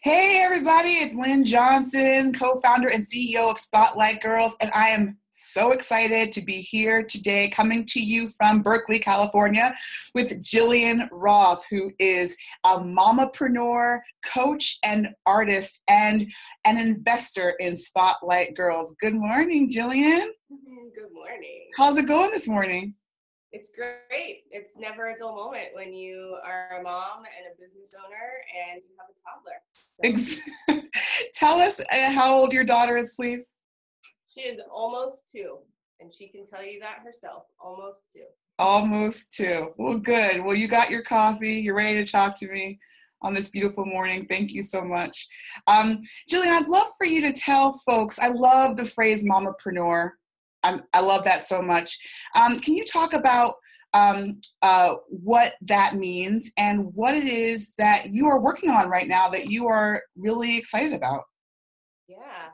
Hey everybody, it's Lynn Johnson, co-founder and CEO of Spotlight Girls, and I am so excited to be here today coming to you from Berkeley, California with Jillian Roth, who is a mamapreneur, coach, and artist, and an investor in Spotlight Girls. Good morning, Jillian. Good morning. How's it going this morning? It's great. It's never a dull moment when you are a mom and a business owner and you have a toddler. Tell us how old your daughter is, please. She is almost 2, and she can tell you that herself. Almost 2. Almost 2. Well, good. Well, you got your coffee. You're ready to talk to me on this beautiful morning. Thank you so much. Jillian, I'd love for you to tell folks, I love the phrase mamapreneur. I love that so much. Can you talk about what that means and what it is that you are working on right now that you are really excited about? Yeah.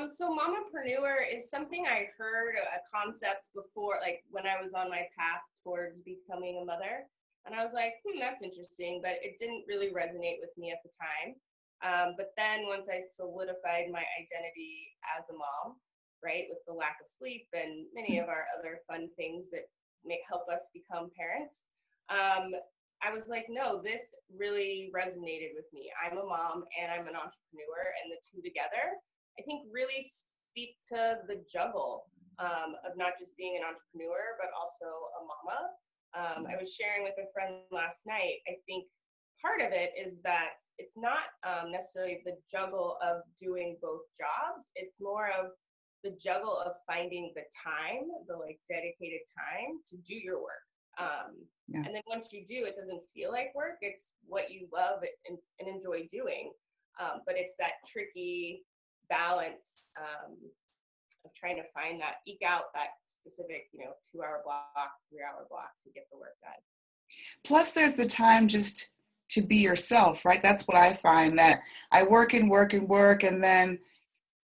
So mamapreneur is something I heard a concept before, like when I was on my path towards becoming a mother. And I was like, that's interesting, but it didn't really resonate with me at the time. But then once I solidified my identity as a mom, right, with the lack of sleep and many of our other fun things that help us become parents, I was like, no, this really resonated with me. I'm a mom and I'm an entrepreneur, and the two together, I think, really speak to the juggle of not just being an entrepreneur, but also a mama. I was sharing with a friend last night, I think part of it is that it's not necessarily the juggle of doing both jobs. It's more of the juggle of finding the time, the dedicated time to do your work. And then once you do, it doesn't feel like work. It's what you love and enjoy doing. But it's that tricky balance of trying to find that, eke out that specific, 2-hour block, 3-hour block to get the work done. Plus there's the time just to be yourself, right? That's what I find, that I work and work and work, and then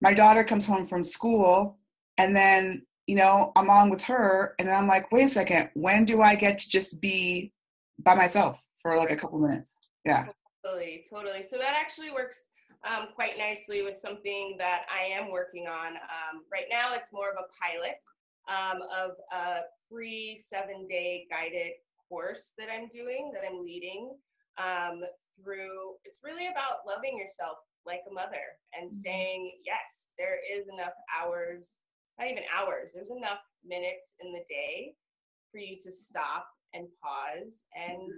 my daughter comes home from school, and then, I'm on with her, and I'm like, wait a second, when do I get to just be by myself for a couple minutes? Yeah. Totally. So that actually works quite nicely with something that I am working on. Right now, it's more of a pilot of a free 7-day guided course that I'm doing, that I'm leading through. It's really about loving yourself like a mother and saying, yes, there is enough hours, not even hours, there's enough minutes in the day for you to stop and pause and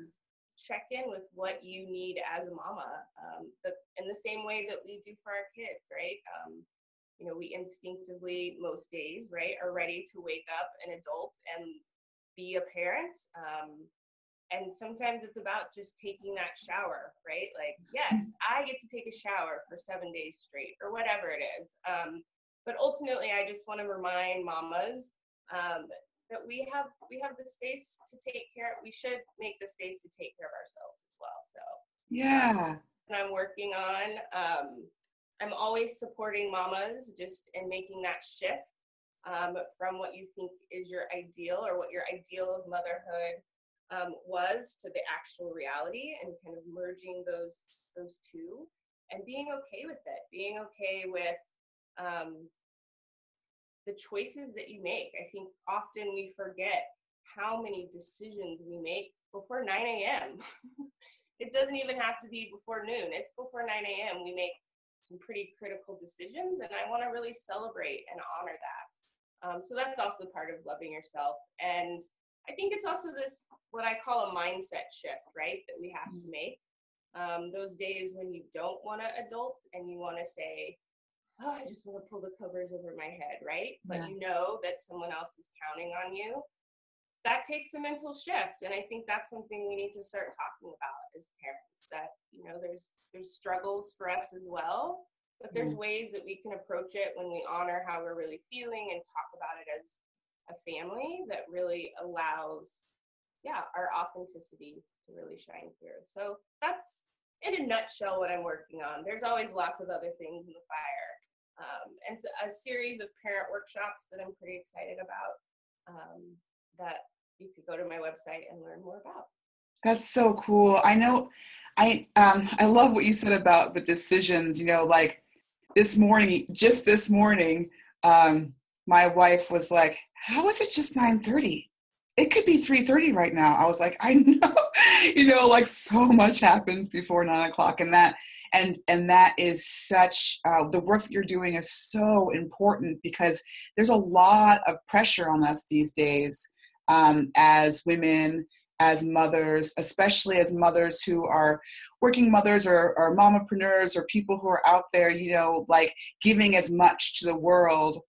check in with what you need as a mama, in the same way that we do for our kids, right? We instinctively, most days, right, are ready to wake up an adult and be a parent. And sometimes it's about just taking that shower, right? Yes, I get to take a shower for 7 days straight or whatever it is. But ultimately, I just want to remind mamas that we have the space to take care. We should make the space to take care of ourselves as well. So yeah. And I'm working on, I'm always supporting mamas just in making that shift from what you think is your ideal, or what your ideal of motherhood was, to the actual reality, and kind of merging those two and being okay with it, being okay with the choices that you make. I think often we forget how many decisions we make before 9 a.m. It doesn't even have to be before noon. It's before 9 a.m. we make some pretty critical decisions, and I want to really celebrate and honor that. So that's also part of loving yourself. And I think it's also this, what I call a mindset shift, right, that we have to make. Those days when you don't want to adult and you want to say, oh, I just want to pull the covers over my head, right? But you know that someone else is counting on you. That takes a mental shift. And I think that's something we need to start talking about as parents, that, there's struggles for us as well, but there's ways that we can approach it when we honor how we're really feeling and talk about it as a family, that really allows, our authenticity to really shine through. So that's, in a nutshell, what I'm working on. There's always lots of other things in the fire. And so a series of parent workshops that I'm pretty excited about, that you could go to my website and learn more about. That's so cool. I know I love what you said about the decisions, like just this morning, um, my wife was like, how is it just 9:30? It could be 3:30 right now. I was like, I know, like so much happens before 9 o'clock, and that is such, the work that you're doing is so important because there's a lot of pressure on us these days, as women, as mothers, especially as mothers who are working mothers or mamapreneurs or people who are out there, like giving as much to the world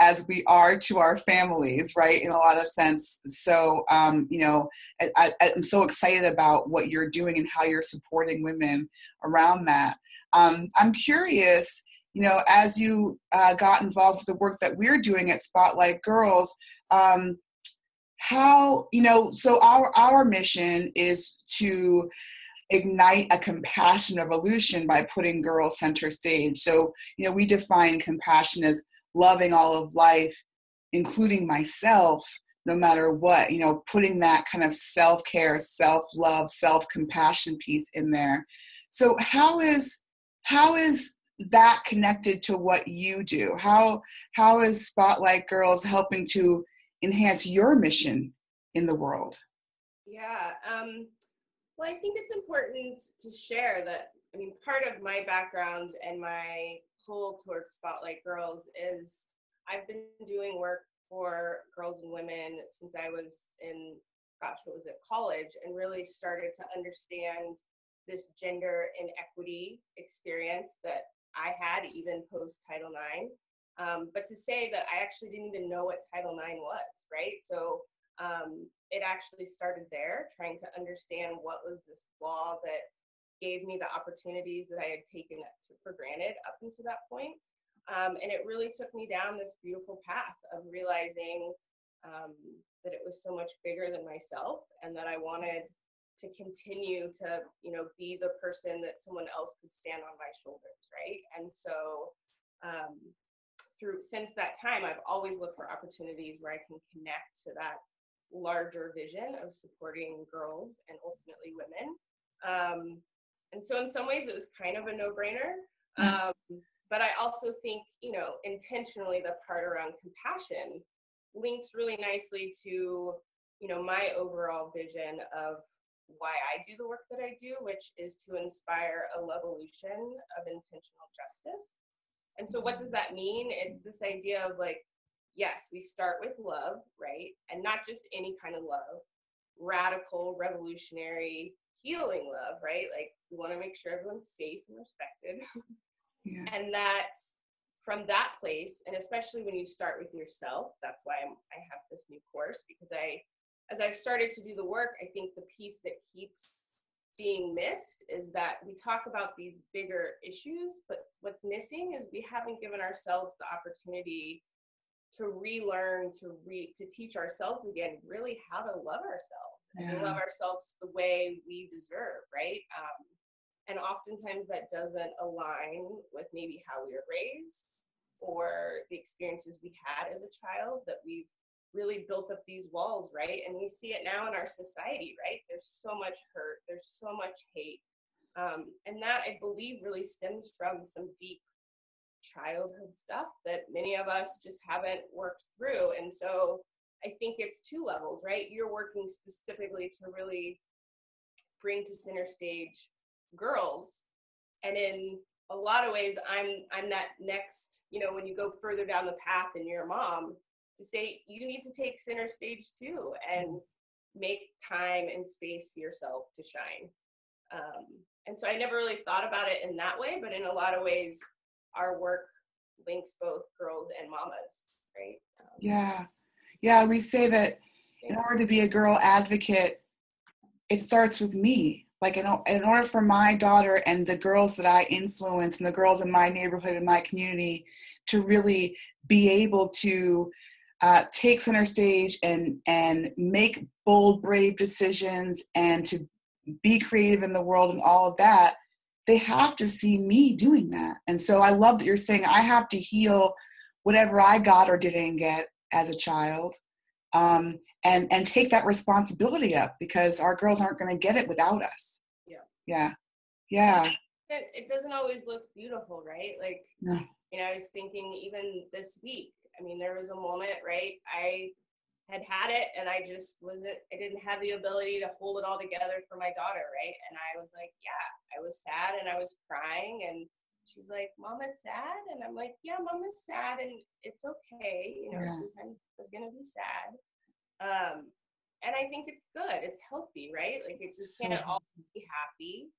as we are to our families, right? In a lot of sense. So, I'm so excited about what you're doing and how you're supporting women around that. I'm curious, as you got involved with the work that we're doing at Spotlight Girls, how, so our mission is to ignite a compassion revolution by putting girls center stage. So, we define compassion as loving all of life, including myself, no matter what, putting that kind of self-care, self-love, self-compassion piece in there. So how is that connected to what you do? How is Spotlight Girls helping to enhance your mission in the world? Yeah. Well, I think it's important to share that, part of my background and my pull towards Spotlight Girls is I've been doing work for girls and women since I was in, college, and really started to understand this gender inequity experience that I had even post Title IX. But to say that I actually didn't even know what Title IX was, right? So it actually started there, trying to understand what was this law that gave me the opportunities that I had taken for granted up until that point. And it really took me down this beautiful path of realizing that it was so much bigger than myself, and that I wanted to continue to, be the person that someone else could stand on my shoulders, right? And so since that time, I've always looked for opportunities where I can connect to that larger vision of supporting girls and ultimately women. And so in some ways it was kind of a no-brainer. But I also think, intentionally the part around compassion links really nicely to, my overall vision of why I do the work that I do, which is to inspire a levolution of intentional justice. And so what does that mean? It's this idea of like, yes, we start with love, right? And not just any kind of love, radical, revolutionary, healing love, right? Like we want to make sure everyone's safe and respected. Yeah. And that from that place, and especially when you start with yourself, that's why I have this new course, because as I've started to do the work, I think the piece that keeps being missed is that we talk about these bigger issues, but what's missing is we haven't given ourselves the opportunity to relearn, to teach ourselves again, really how to love ourselves, and to love ourselves the way we deserve, right? And oftentimes that doesn't align with maybe how we were raised or the experiences we had as a child, that we've really built up these walls, right? And we see it now in our society, right? There's so much hurt, there's so much hate. And that, I believe, really stems from some deep childhood stuff that many of us just haven't worked through. And so I think it's two levels, right? You're working specifically to really bring to center stage girls, and in a lot of ways I'm that next, when you go further down the path and you're a mom, to say you need to take center stage too and make time and space for yourself to shine. And so I never really thought about it in that way, but in a lot of ways our work links both girls and mamas, right? Yeah, we say that in order to be a girl advocate, it starts with me. Like in order for my daughter and the girls that I influence and the girls in my neighborhood and my community to really be able to take center stage and make bold, brave decisions and to be creative in the world and all of that, they have to see me doing that. And so I love that you're saying I have to heal whatever I got or didn't get as a child. and take that responsibility up, because our girls aren't going to get it without us. Yeah. Yeah. Yeah. It doesn't always look beautiful, right? Like, No. I was thinking even this week, I mean, there was a moment, right? I had it and I didn't have the ability to hold it all together for my daughter, right? And I was like, yeah, I was sad and I was crying, and she's like, Mama's sad? And I'm like, yeah, Mama's sad and it's okay. Yeah. Sometimes it's gonna be sad. And I think it's good. It's healthy, right? Like, we can't all be happy.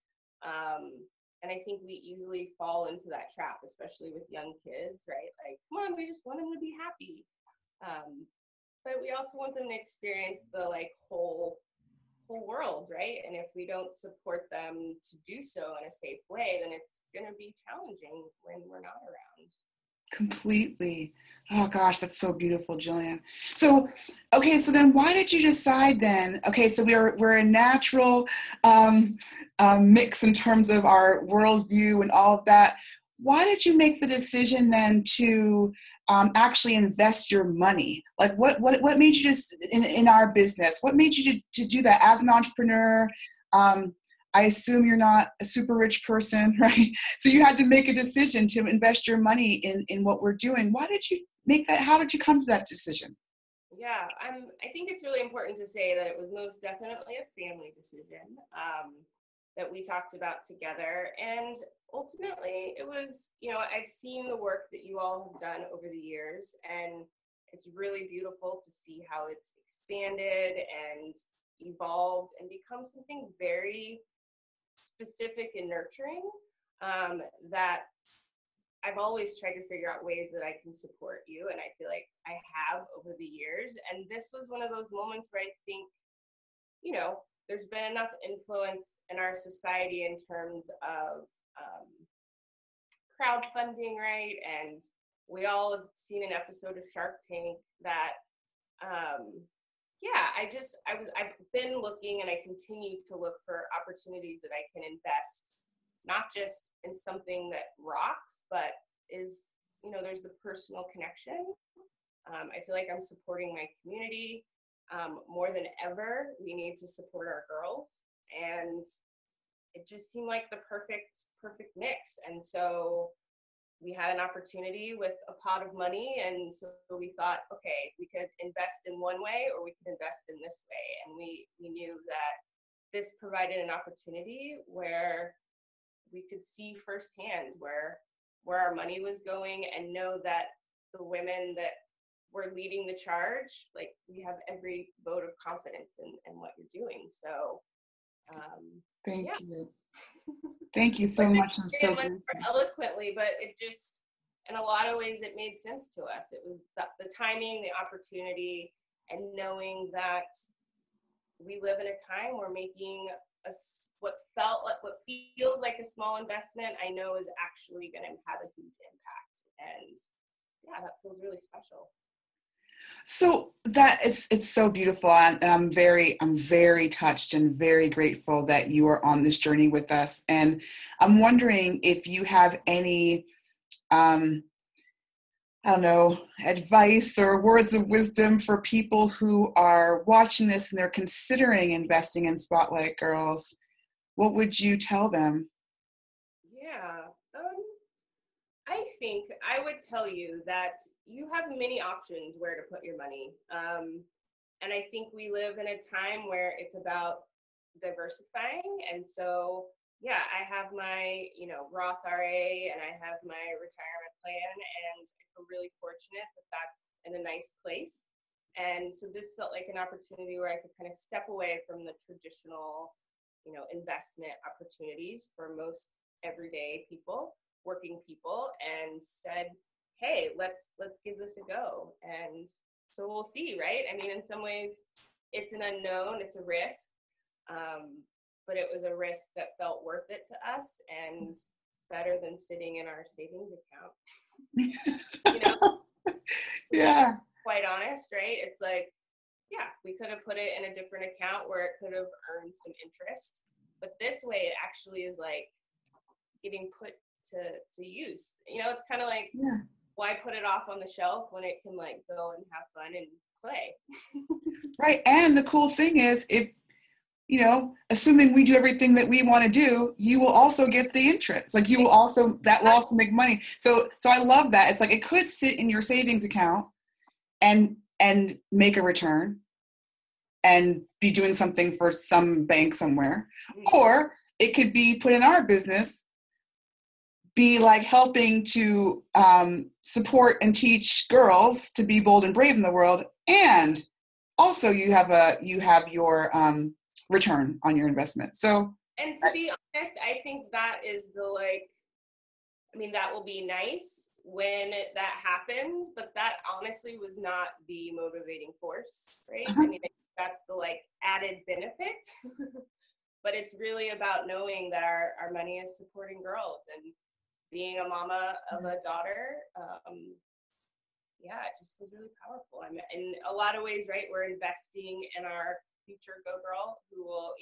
And I think we easily fall into that trap, especially with young kids, right? Like, come on, we just want them to be happy. But we also want them to experience the whole world, right? And if we don't support them to do so in a safe way, then it's going to be challenging when we're not around. Completely. Oh gosh, that's so beautiful, Jillian. So, okay, so then why did you decide then? Okay, so we're a natural mix in terms of our worldview and all of that. Why did you make the decision then to actually invest your money? Like, what made you just in our business? What made you to do that as an entrepreneur? I assume you're not a super rich person, right? So you had to make a decision to invest your money in what we're doing. Why did you make that? How did you come to that decision? Yeah, I think it's really important to say that it was most definitely a family decision that we talked about together. And ultimately, it was, I've seen the work that you all have done over the years, and it's really beautiful to see how it's expanded and evolved and become something very specific and nurturing, that I've always tried to figure out ways that I can support you, and I feel like I have over the years. And this was one of those moments where I think, there's been enough influence in our society in terms of crowdfunding, right? And we all have seen an episode of Shark Tank that I've been looking, and I continue to look for opportunities that I can invest, not just in something that rocks, but is, there's the personal connection. I feel like I'm supporting my community. More than ever, we need to support our girls. And it just seemed like the perfect mix. And so we had an opportunity with a pot of money, and so we thought, okay, we could invest in one way or we could invest in this way. And we knew that this provided an opportunity where we could see firsthand where our money was going, and know that the women that were leading the charge, like, we have every vote of confidence in what you're doing. So Thank you. Thank you so much. I'm so grateful. Eloquently, but it just, in a lot of ways, it made sense to us. It was the timing, the opportunity, and knowing that we live in a time where making what feels like a small investment, I know is actually going to have a huge impact. And yeah, that feels really special. So it's so beautiful, and I'm very touched and very grateful that you are on this journey with us. And I'm wondering if you have any, I don't know, advice or words of wisdom for people who are watching this and they're considering investing in Spotlight Girls. What would you tell them? Yeah. I think I would tell you that you have many options where to put your money. And I think we live in a time where it's about diversifying. And so, yeah, I have my, Roth RA, and I have my retirement plan, and I feel really fortunate that that's in a nice place. And so this felt like an opportunity where I could kind of step away from the traditional, investment opportunities for most everyday people, working people, and said, hey, let's give this a go. And so we'll see, right? I mean, in some ways it's an unknown, it's a risk, but it was a risk that felt worth it to us, and better than sitting in our savings account. Yeah. Quite honest, right? It's like, yeah, we could have put it in a different account where it could have earned some interest, but this way it actually is like getting put to use. It's kind of like, why put it off on the shelf when it can go and have fun and play. Right. And the cool thing is, if, you know, assuming we do everything that we want to do, you will also get the interest. Like you will also, that will also make money. So I love that. It's like, it could sit in your savings account and make a return and be doing something for some bank somewhere, or it could be put in our business, be like helping to support and teach girls to be bold and brave in the world, and also you have your return on your investment. So, and to be honest, I think that is that will be nice when that happens, but that honestly was not the motivating force, right? I mean, that's the added benefit, but it's really about knowing that our money is supporting girls, and being a mama of a daughter, it just was really powerful. In a lot of ways, right, we're investing in our future Go Girl, who will,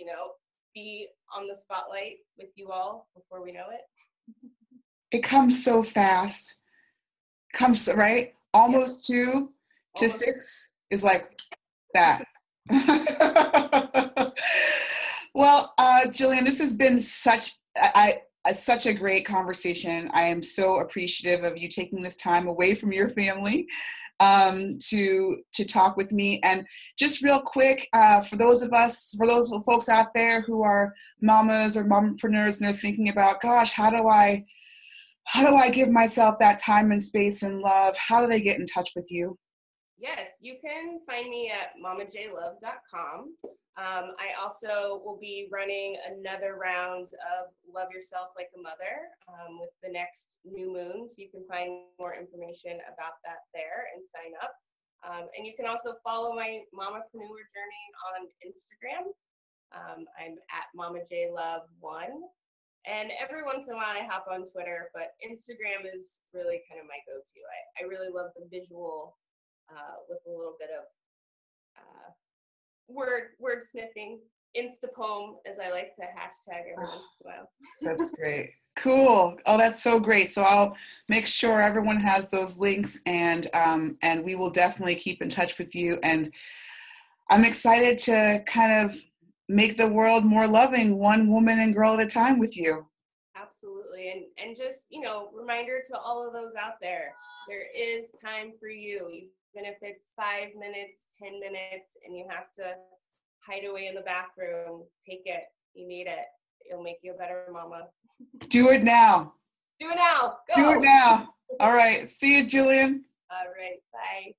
be on the spotlight with you all before we know it. It comes so fast. Right? Almost 2 to 6 is like that. Well, Jillian, this has been such a great conversation. I am so appreciative of you taking this time away from your family to talk with me. And just real quick, for those folks out there who are mamas or mompreneurs and they're thinking about, gosh, how do I give myself that time and space and love? How do they get in touch with you? Yes, you can find me at mamajlove.com. I also will be running another round of Love Yourself Like a Mother with the next new moon. So you can find more information about that there and sign up. And you can also follow my Mamapreneur journey on Instagram. I'm at mamajlove1. And every once in a while I hop on Twitter, but Instagram is really kind of my go-to. I really love the visual with a little bit of wordsmithing, Instapoem, as I like to hashtag every once in a while. That's great. Cool. Oh, that's so great. So I'll make sure everyone has those links, and we will definitely keep in touch with you. And I'm excited to kind of make the world more loving, one woman and girl at a time with you. Absolutely. And just, reminder to all of those out there is time for you. Even if it's 5 minutes, 10 minutes, and you have to hide away in the bathroom, take it. You need it. It'll make you a better mama. Do it now. Do it now. Go. Do it now. All right. See you, Jillian. All right. Bye.